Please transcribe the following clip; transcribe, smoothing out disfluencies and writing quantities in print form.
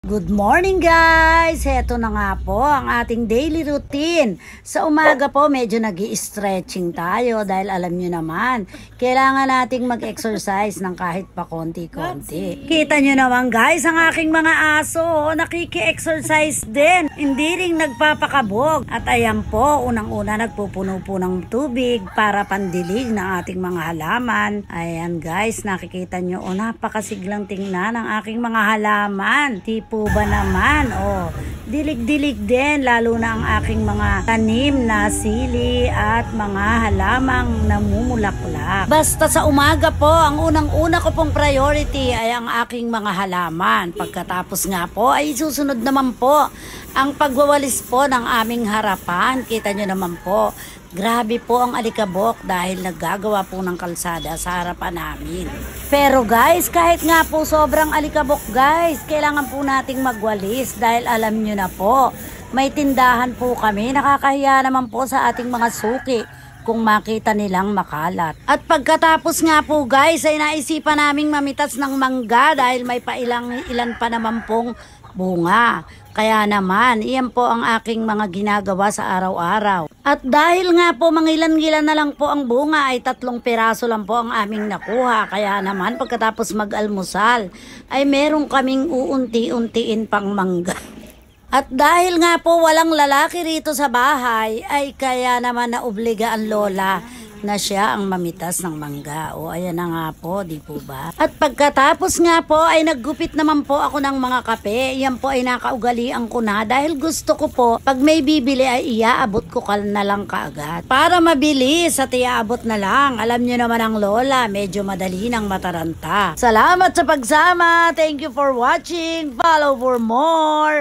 Good morning guys! Heto na nga po ang ating daily routine. Sa umaga po medyo nag-i-stretching tayo dahil alam nyo naman, kailangan nating mag-exercise ng kahit pa konti-konti. Kita nyo naman guys, ang aking mga aso, nakiki-exercise din. Hindi rin nagpapakabog. At ayan po, unang-una nagpupuno po ng tubig para pandilig ng ating mga halaman. Ayan guys, nakikita nyo, napakasiglang tingnan ang aking mga halaman. Tipo ba naman? Dilig-dilig din, lalo na ang aking mga tanim na sili at mga halamang namumulaklak. Basta sa umaga po, ang unang-una ko pong priority ay ang aking mga halaman. Pagkatapos nga po ay susunod naman po ang pagwawalis po ng aming harapan. Kita nyo naman po, grabe po ang alikabok dahil naggagawa po ng kalsada sa harapan namin. Pero guys, kahit nga po sobrang alikabok guys, kailangan po nating magwalis dahil alam nyo na po, may tindahan po kami, nakakahiya naman po sa ating mga suki kung makita nilang makalat. At pagkatapos nga po guys, ay naisipan naming mamitas ng mangga dahil may ilan pa naman pong bunga. Kaya naman, iyan po ang aking mga ginagawa sa araw-araw. At dahil nga po mangilan-ngilan na lang po ang bunga ay 3 piraso lang po ang aming nakuha. Kaya naman pagkatapos mag-almusal ay meron kaming uunti-untiin pang mangga. At dahil nga po walang lalaki rito sa bahay ay kaya naman naobliga ang lola na siya ang mamitas ng mangga. Ayan na nga po, di po ba? At pagkatapos nga po ay naggupit naman po ako ng mga kape. Yan po ay nakaugalian ko na dahil gusto ko po pag may bibili ay iaabot ko na lang kaagad. Para mabilis at iaabot na lang. Alam nyo naman ang lola, medyo madali ng mataranta. Salamat sa pagsama. Thank you for watching. Follow for more.